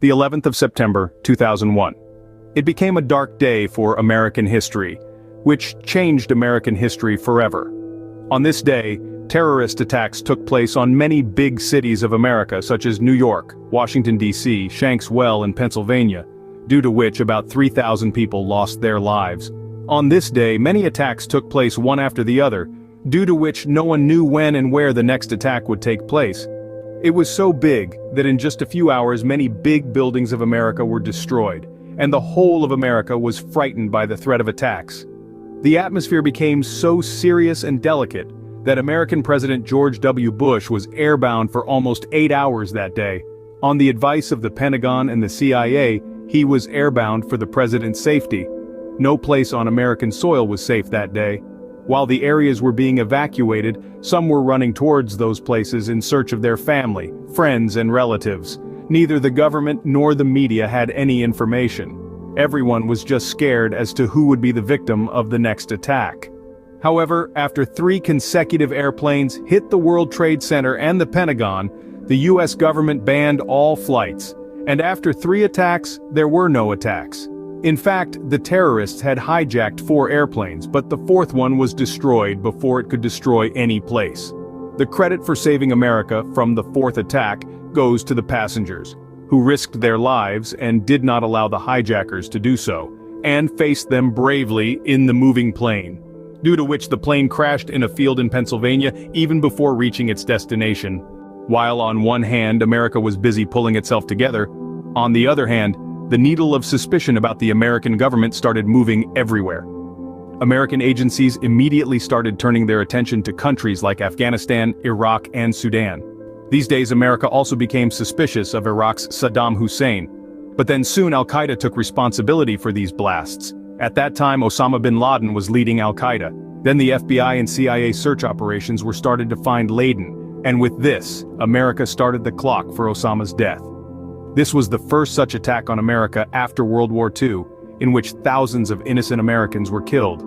the 11th of September, 2001. It became a dark day for American history, which changed American history forever. On this day, terrorist attacks took place on many big cities of America such as New York, Washington, D.C., Shanksville, and Pennsylvania, due to which about 3,000 people lost their lives. On this day, many attacks took place one after the other, due to which no one knew when and where the next attack would take place. It was so big that in just a few hours many big buildings of America were destroyed, and the whole of America was frightened by the threat of attacks. The atmosphere became so serious and delicate that American President George W. Bush was airbound for almost 8 hours that day. On the advice of the Pentagon and the CIA, he was airbound for the president's safety. No place on American soil was safe that day. While the areas were being evacuated, some were running towards those places in search of their family, friends, and relatives. Neither the government nor the media had any information. Everyone was just scared as to who would be the victim of the next attack. However, after 3 consecutive airplanes hit the World Trade Center and the Pentagon, the US government banned all flights. And after 3 attacks, there were no attacks. In fact, the terrorists had hijacked 4 airplanes, but the 4th one was destroyed before it could destroy any place. The credit for saving America from the 4th attack goes to the passengers, who risked their lives and did not allow the hijackers to do so, and faced them bravely in the moving plane, due to which the plane crashed in a field in Pennsylvania even before reaching its destination. While on one hand America was busy pulling itself together, on the other hand, the needle of suspicion about the American government started moving everywhere. American agencies immediately started turning their attention to countries like Afghanistan, Iraq, and Sudan. These days America also became suspicious of Iraq's Saddam Hussein. But then soon Al-Qaeda took responsibility for these blasts. At that time Osama bin Laden was leading Al-Qaeda. Then the FBI and CIA search operations were started to find Laden, and with this, America started the clock for Osama's death. This was the first such attack on America after World War II, in which thousands of innocent Americans were killed.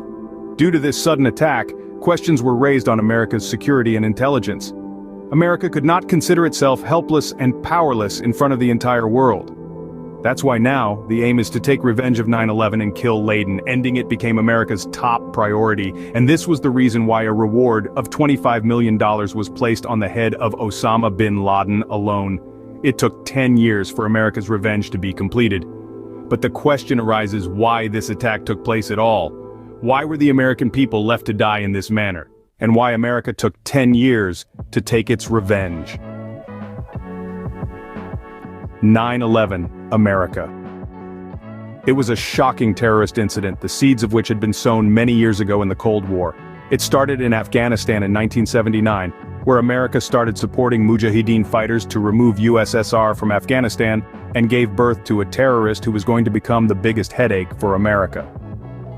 Due to this sudden attack, questions were raised on America's security and intelligence. America could not consider itself helpless and powerless in front of the entire world. That's why now, the aim is to take revenge of 9/11 and kill Laden. Ending it became America's top priority, and this was the reason why a reward of $25 million was placed on the head of Osama bin Laden alone. It took 10 years for America's revenge to be completed. But the question arises why this attack took place at all. Why were the American people left to die in this manner? And why America took 10 years to take its revenge. 9/11, America. It was a shocking terrorist incident, the seeds of which had been sown many years ago in the Cold War. It started in Afghanistan in 1979, where America started supporting Mujahideen fighters to remove USSR from Afghanistan and gave birth to a terrorist who was going to become the biggest headache for America.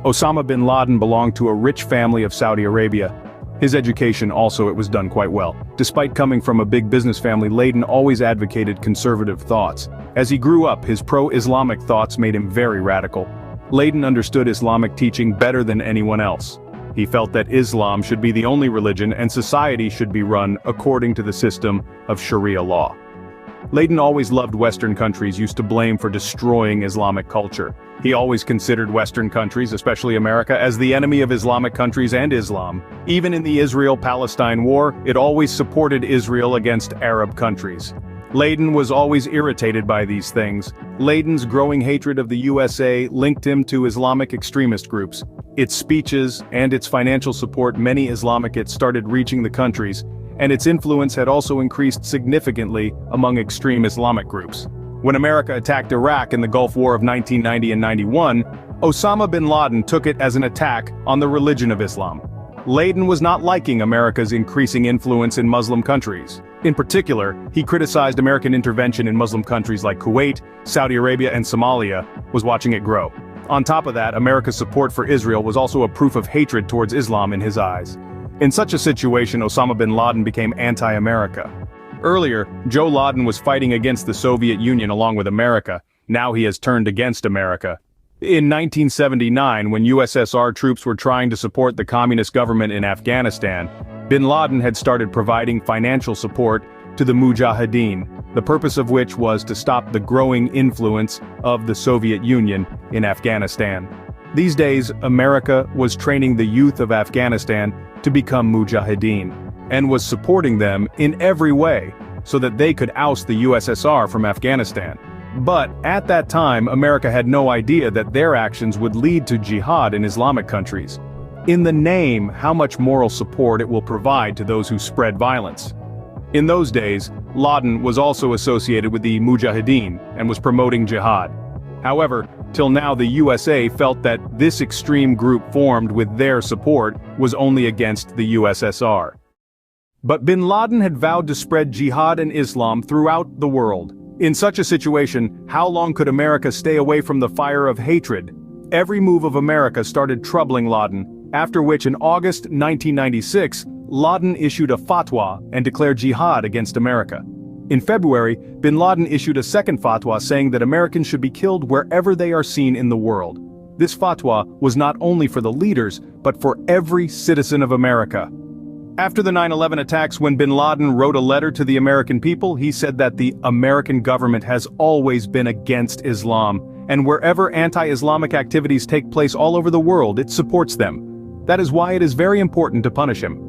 Osama bin Laden belonged to a rich family of Saudi Arabia. His education also it was done quite well. Despite coming from a big business family, Laden always advocated conservative thoughts. As he grew up, his pro-Islamic thoughts made him very radical. Laden understood Islamic teaching better than anyone else. He felt that Islam should be the only religion and society should be run according to the system of Sharia law. Laden always loved Western countries used to blame for destroying Islamic culture. He always considered Western countries, especially America, as the enemy of Islamic countries and Islam. Even in the Israel-Palestine war, it always supported Israel against Arab countries. Laden was always irritated by these things. Laden's growing hatred of the USA linked him to Islamic extremist groups. Its speeches and its financial support many Islamics started reaching the countries, and its influence had also increased significantly among extreme Islamic groups. When America attacked Iraq in the Gulf War of 1990 and 91, Osama bin Laden took it as an attack on the religion of Islam. Laden was not liking America's increasing influence in Muslim countries. In particular, he criticized American intervention in Muslim countries like Kuwait, Saudi Arabia, and Somalia, was watching it grow. On top of that, America's support for Israel was also a proof of hatred towards Islam in his eyes. In such a situation, Osama bin Laden became anti-America. Earlier, Joe Laden was fighting against the Soviet Union along with America. Now he has turned against America. In 1979, when USSR troops were trying to support the communist government in Afghanistan, bin Laden had started providing financial support to the Mujahideen. the purpose of which was to stop the growing influence of the Soviet Union in Afghanistan. These days, America was training the youth of Afghanistan to become mujahideen, and was supporting them in every way, so that they could oust the USSR from Afghanistan. But at that time, America had no idea that their actions would lead to jihad in Islamic countries. In the name, how much moral support it will provide to those who spread violence. In those days, Laden was also associated with the Mujahideen and was promoting jihad. However, till now the USA felt that this extreme group formed with their support was only against the USSR. But bin Laden had vowed to spread jihad and Islam throughout the world. In such a situation, how long could America stay away from the fire of hatred? Every move of America started troubling Laden, after which in August 1996, Laden issued a fatwa and declared jihad against America. In February, bin Laden issued a second fatwa saying that Americans should be killed wherever they are seen in the world. This fatwa was not only for the leaders, but for every citizen of America. After the 9/11 attacks, when bin Laden wrote a letter to the American people, he said that the American government has always been against Islam, and wherever anti-Islamic activities take place all over the world, it supports them. That is why it is very important to punish him.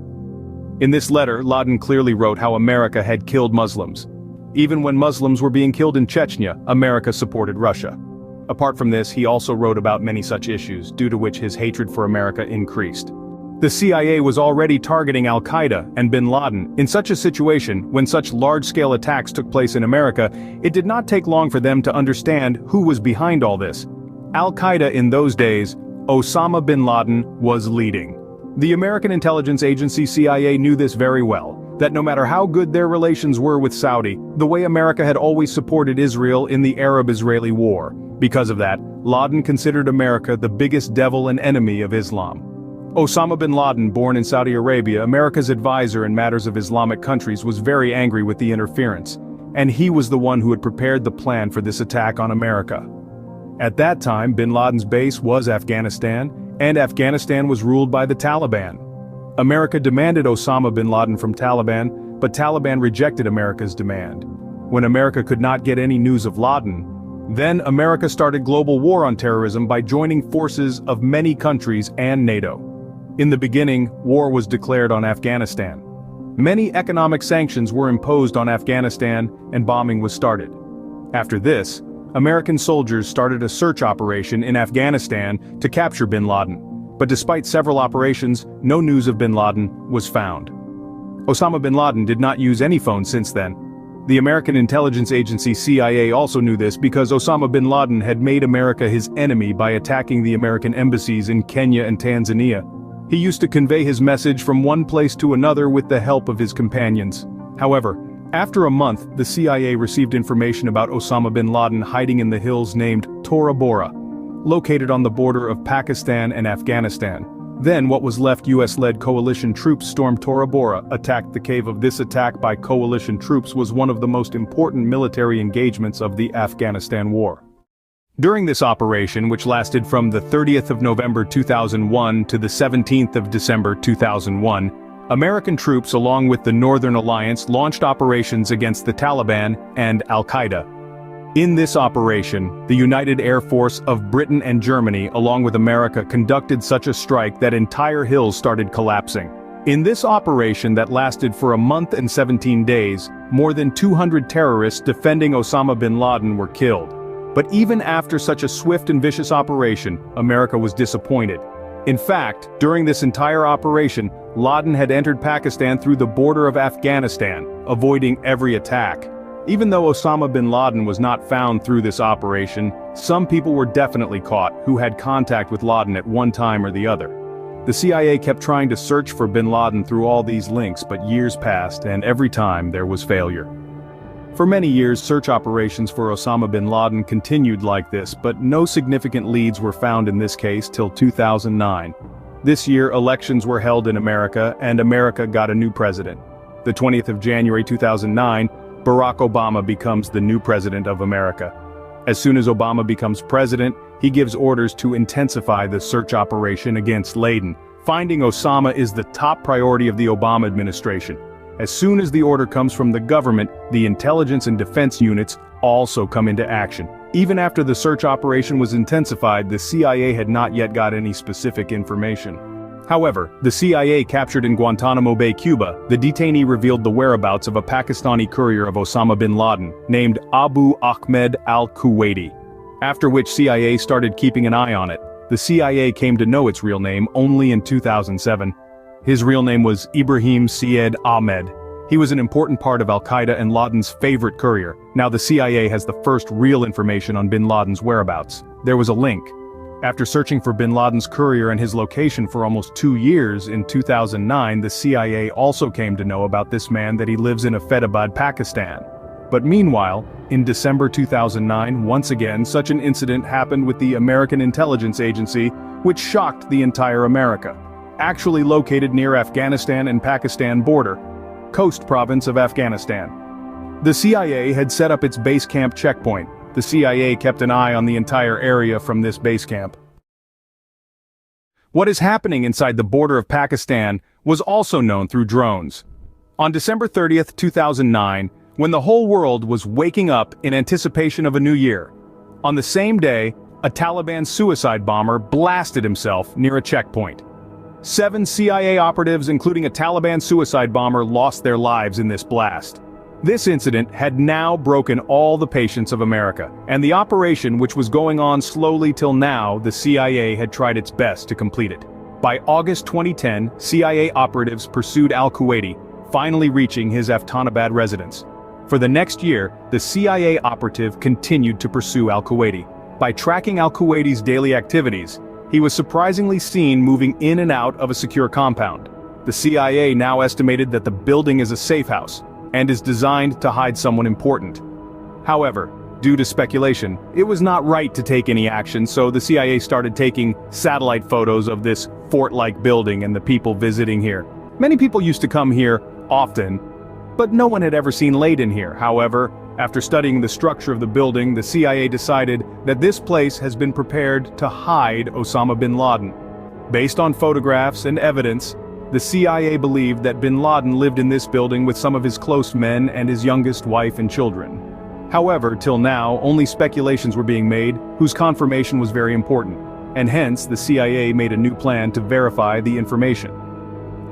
In this letter, Laden clearly wrote how America had killed Muslims. Even when Muslims were being killed in Chechnya, America supported Russia. Apart from this, he also wrote about many such issues, due to which his hatred for America increased. The CIA was already targeting Al-Qaeda and bin Laden. In such a situation, when such large-scale attacks took place in America, it did not take long for them to understand who was behind all this. Al-Qaeda in those days, Osama bin Laden was leading. The American intelligence agency CIA knew this very well, that no matter how good their relations were with Saudi, the way America had always supported Israel in the Arab-Israeli war. Because of that, Laden considered America the biggest devil and enemy of Islam. Osama bin Laden, born in Saudi Arabia, America's advisor in matters of Islamic countries, was very angry with the interference, and he was the one who had prepared the plan for this attack on America. At that time, bin Laden's base was Afghanistan, and Afghanistan was ruled by the Taliban. America demanded Osama bin Laden from Taliban, but Taliban rejected America's demand. When America could not get any news of Laden, then America started global war on terrorism by joining forces of many countries and NATO. In the beginning, war was declared on Afghanistan. Many economic sanctions were imposed on Afghanistan, and bombing was started. After this, American soldiers started a search operation in Afghanistan to capture bin Laden. But despite several operations, no news of bin Laden was found. Osama bin Laden did not use any phone since then. The American intelligence agency CIA also knew this because Osama bin Laden had made America his enemy by attacking the American embassies in Kenya and Tanzania. He used to convey his message from one place to another with the help of his companions. However, after a month, the CIA received information about Osama bin Laden hiding in the hills named Tora Bora, located on the border of Pakistan and Afghanistan. Then what was left US-led coalition troops stormed Tora Bora, attacked the cave. Of this attack by coalition troops was one of the most important military engagements of the Afghanistan war. During this operation, which lasted from the 30th of November 2001 to the 17th of December 2001, American troops along with the Northern Alliance launched operations against the Taliban and Al-Qaeda. In this operation, the United Air Force of Britain and Germany along with America conducted such a strike that entire hills started collapsing. In this operation that lasted for a month and 17 days, more than 200 terrorists defending Osama bin Laden were killed. But even after such a swift and vicious operation, America was disappointed. In fact, during this entire operation, Laden had entered Pakistan through the border of Afghanistan, avoiding every attack. Even though Osama bin Laden was not found through this operation, some people were definitely caught who had contact with Laden at one time or the other. The CIA kept trying to search for bin Laden through all these links, but years passed and every time there was failure. For many years, search operations for Osama bin Laden continued like this, but no significant leads were found in this case till 2009. This year, elections were held in America, and America got a new president. The 20th of January 2009, Barack Obama becomes the new president of America. As soon as Obama becomes president, he gives orders to intensify the search operation against Laden. Finding Osama is the top priority of the Obama administration. As soon as the order comes from the government, the intelligence and defense units also come into action. Even after the search operation was intensified, the CIA had not yet got any specific information. However, the CIA captured in Guantanamo Bay, Cuba, the detainee revealed the whereabouts of a Pakistani courier of Osama bin Laden, named Abu Ahmed al-Kuwaiti. After which CIA started keeping an eye on it. The CIA came to know its real name only in 2007. His real name was Ibrahim Syed Ahmed. He was an important part of Al-Qaeda and Laden's favorite courier. Now the CIA has the first real information on bin Laden's whereabouts. There was a link. After searching for bin Laden's courier and his location for almost 2 years, in 2009 the CIA also came to know about this man that he lives in Faridabad, Pakistan. But meanwhile, in December 2009, once again such an incident happened with the American Intelligence Agency, which shocked the entire America. Actually located near Afghanistan and Pakistan border, Coast Province of Afghanistan. The CIA had set up its base camp checkpoint. The CIA kept an eye on the entire area from this base camp. What is happening inside the border of Pakistan was also known through drones. On December 30th, 2009, when the whole world was waking up in anticipation of a new year, on the same day, a Taliban suicide bomber blasted himself near a checkpoint. 7 CIA operatives, including a Taliban suicide bomber, lost their lives in this blast. This incident had now broken all the patience of America, and the operation, which was going on slowly till now, the CIA had tried its best to complete it. By August 2010, CIA operatives pursued al-Kuwaiti, finally reaching his Afghanistan residence. For the next year, the CIA operative continued to pursue al-Kuwaiti. By tracking al-Kuwaiti's daily activities, he was surprisingly seen moving in and out of a secure compound. The CIA now estimated that the building is a safe house, and is designed to hide someone important. However, due to speculation, it was not right to take any action, so the CIA started taking satellite photos of this fort-like building and the people visiting here. Many people used to come here often, but no one had ever seen Laden here. However, after studying the structure of the building, the CIA decided that this place has been prepared to hide Osama bin Laden. Based on photographs and evidence, the CIA believed that bin Laden lived in this building with some of his close men and his youngest wife and children. However, till now, only speculations were being made, whose confirmation was very important, and hence the CIA made a new plan to verify the information.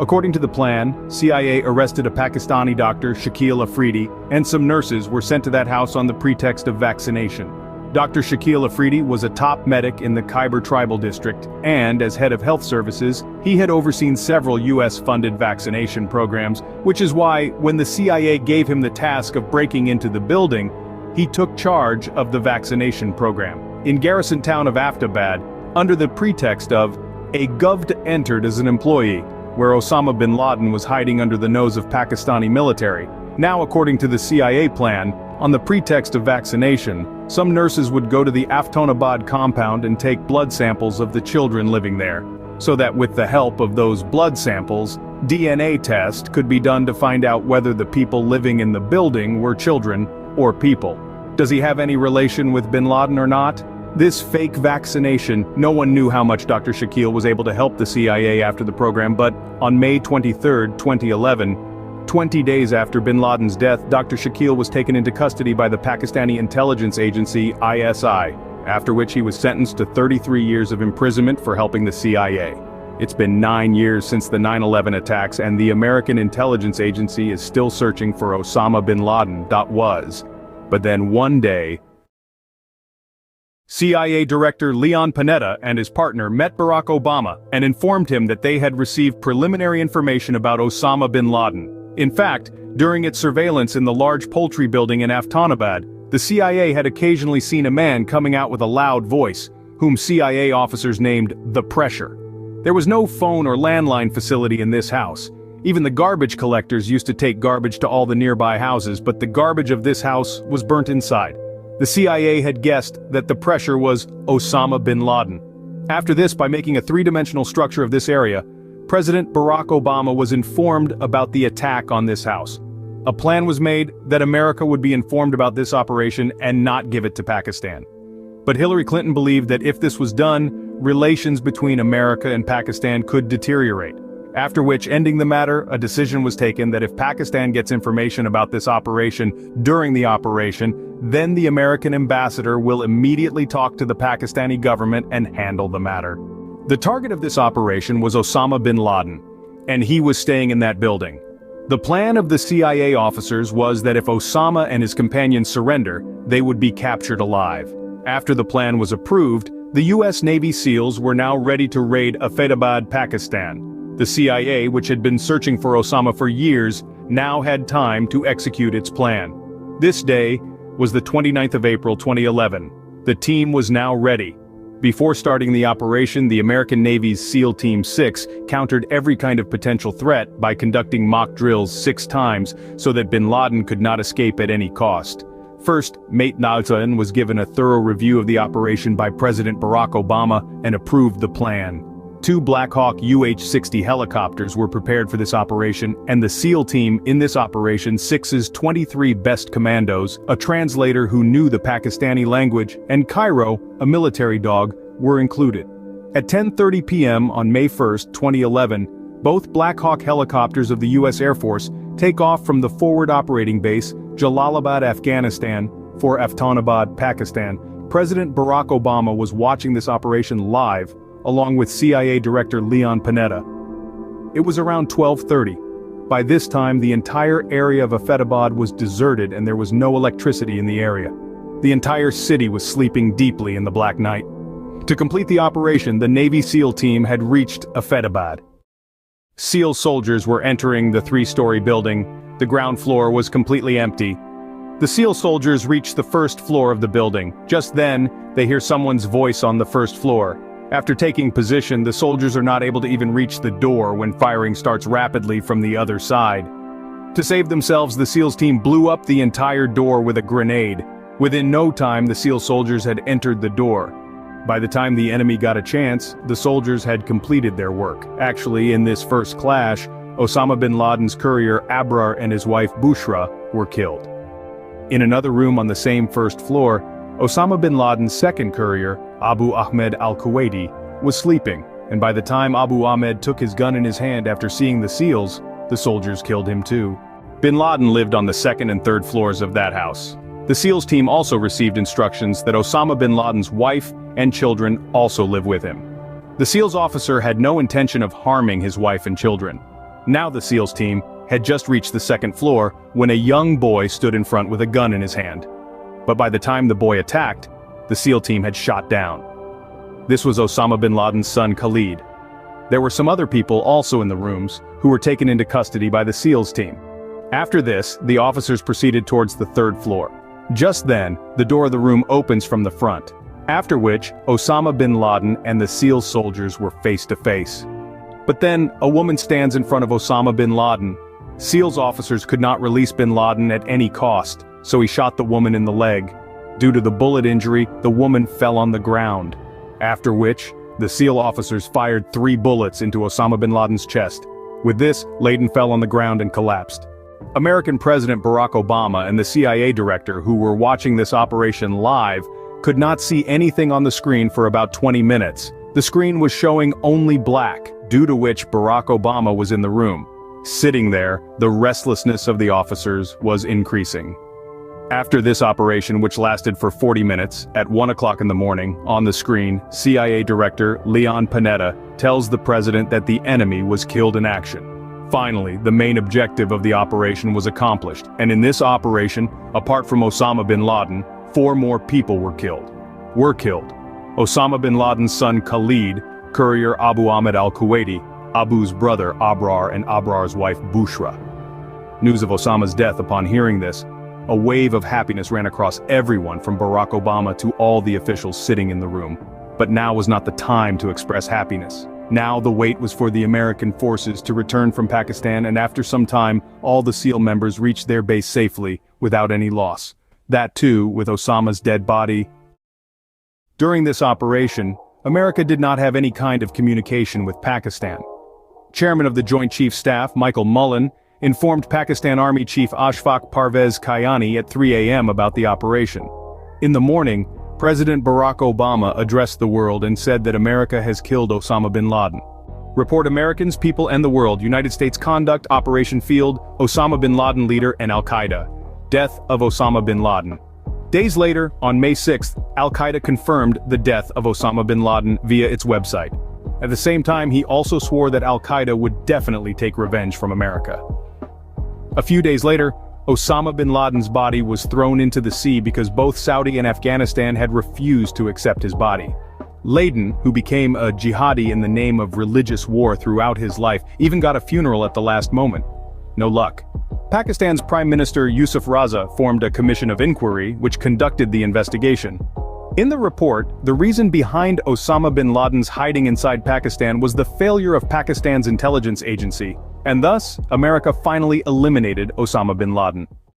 According to the plan, CIA arrested a Pakistani doctor, Shakil Afridi, and some nurses were sent to that house on the pretext of vaccination. Dr. Shakil Afridi was a top medic in the Khyber Tribal District, and as head of health services, he had overseen several US-funded vaccination programs, which is why, when the CIA gave him the task of breaking into the building, he took charge of the vaccination program. In garrison town of Aftabad, under the pretext of a govt entered as an employee, where Osama bin Laden was hiding under the nose of Pakistani military. Now, according to the CIA plan, on the pretext of vaccination, some nurses would go to the Aftonabad compound and take blood samples of the children living there, so that with the help of those blood samples, DNA test could be done to find out whether the people living in the building were children or people. Does he have any relation with bin Laden or not? This fake vaccination, no one knew how much Dr. Shakil was able to help the CIA after the program, but on May 23, 2011, 20 days after bin Laden's death, Dr. Shakil was taken into custody by the Pakistani intelligence agency ISI, after which he was sentenced to 33 years of imprisonment for helping the CIA. It's been 9 years since the 9/11 attacks, and the American intelligence agency is still searching for Osama bin Laden. But then one day, CIA Director Leon Panetta and his partner met Barack Obama and informed him that they had received preliminary information about Osama bin Laden. In fact, during its surveillance in the large poultry building in Aftonabad, the CIA had occasionally seen a man coming out with a loud voice, whom CIA officers named the Pressure. There was no phone or landline facility in this house. Even the garbage collectors used to take garbage to all the nearby houses, but the garbage of this house was burnt inside. The CIA had guessed that the Pressure was Osama bin Laden. After this, by making a three-dimensional structure of this area, President Barack Obama was informed about the attack on this house. A plan was made that America would be informed about this operation and not give it to Pakistan. But Hillary Clinton believed that if this was done, relations between America and Pakistan could deteriorate. After which, ending the matter, a decision was taken that if Pakistan gets information about this operation during the operation, then the American ambassador will immediately talk to the Pakistani government and handle the matter. The target of this operation was Osama bin Laden, and he was staying in that building. The plan of the CIA officers was that if Osama and his companions surrender, they would be captured alive. After the plan was approved, the US Navy SEALs were now ready to raid Abbottabad, Pakistan. The CIA, which had been searching for Osama for years, now had time to execute its plan. This day was the 29th of April 2011. The team was now ready. Before starting the operation, the American Navy's SEAL Team 6 countered every kind of potential threat by conducting mock drills 6 times so that bin Laden could not escape at any cost. First, Mate Laden was given a thorough review of the operation by President Barack Obama and approved the plan. 2 Black Hawk UH-60 helicopters were prepared for this operation, and the SEAL team in this operation 6's 23 best commandos, a translator who knew the Pakistani language, and Cairo, a military dog, were included. At 10:30 p.m. on May 1, 2011, both Black Hawk helicopters of the U.S. Air Force take off from the forward operating base, Jalalabad, Afghanistan, for Abbottabad, Pakistan. President Barack Obama was watching this operation live, along with CIA Director Leon Panetta. It was around 12:30. By this time, the entire area of Abbottabad was deserted and there was no electricity in the area. The entire city was sleeping deeply in the black night. To complete the operation, the Navy SEAL team had reached Abbottabad. SEAL soldiers were entering the 3-story building. The ground floor was completely empty. The SEAL soldiers reached the first floor of the building. Just then, they hear someone's voice on the first floor. After taking position, the soldiers are not able to even reach the door when firing starts rapidly from the other side. To save themselves, the SEALs team blew up the entire door with a grenade. Within no time, the SEAL soldiers had entered the door. By the time the enemy got a chance, the soldiers had completed their work. Actually, in this first clash, Osama bin Laden's courier Abrar and his wife Bushra were killed. In another room on the same first floor, Osama bin Laden's second courier, Abu Ahmed al-Kuwaiti, was sleeping, and by the time Abu Ahmed took his gun in his hand after seeing the SEALs, the soldiers killed him too. Bin Laden lived on the second and third floors of that house. The SEALs team also received instructions that Osama bin Laden's wife and children also live with him. The SEALs officer had no intention of harming his wife and children. Now the SEALs team had just reached the second floor when a young boy stood in front with a gun in his hand. But by the time the boy attacked, the SEAL team had shot down. This was Osama bin Laden's son Khalid. There were some other people also in the rooms who were taken into custody by the SEALs team. After this, the officers proceeded towards the third floor. Just then, the door of the room opens from the front, after which Osama bin Laden and the SEAL soldiers were face to face. But then, a woman stands in front of Osama bin Laden. SEALs officers could not release bin Laden at any cost, so he shot the woman in the leg. Due to the bullet injury, the woman fell on the ground. After which, the SEAL officers fired 3 bullets into Osama bin Laden's chest. With this, Laden fell on the ground and collapsed. American President Barack Obama and the CIA director who were watching this operation live could not see anything on the screen for about 20 minutes. The screen was showing only black, due to which Barack Obama was in the room. Sitting there, the restlessness of the officers was increasing. After this operation, which lasted for 40 minutes, at 1 o'clock in the morning, on the screen, CIA Director Leon Panetta tells the president that the enemy was killed in action. Finally, the main objective of the operation was accomplished, and in this operation, apart from Osama bin Laden, 4 more people were killed. Osama bin Laden's son Khalid, courier Abu Ahmed al-Kuwaiti, Abu's brother Abrar, and Abrar's wife Bushra. News of Osama's death. Upon hearing this, a wave of happiness ran across everyone from Barack Obama to all the officials sitting in the room. But now was not the time to express happiness. Now the wait was for the American forces to return from Pakistan, and after some time, all the SEAL members reached their base safely, without any loss. That too, with Osama's dead body. During this operation, America did not have any kind of communication with Pakistan. Chairman of the Joint Chiefs Staff, Michael Mullen, informed Pakistan Army Chief Ashfaq Parvez Kayani at 3 a.m. about the operation. In the morning, President Barack Obama addressed the world and said that America has killed Osama bin Laden. Report Americans, people and the world, United States conduct, Operation Field, Osama bin Laden leader and Al-Qaeda. Death of Osama bin Laden. Days later, on May 6th, Al-Qaeda confirmed the death of Osama bin Laden via its website. At the same time, he also swore that Al-Qaeda would definitely take revenge from America. A few days later, Osama bin Laden's body was thrown into the sea because both Saudi and Afghanistan had refused to accept his body. Laden, who became a jihadi in the name of religious war throughout his life, even got a funeral at the last moment. No luck. Pakistan's Prime Minister Yusuf Raza formed a commission of inquiry which conducted the investigation. In the report, the reason behind Osama bin Laden's hiding inside Pakistan was the failure of Pakistan's intelligence agency, and thus, America finally eliminated Osama bin Laden.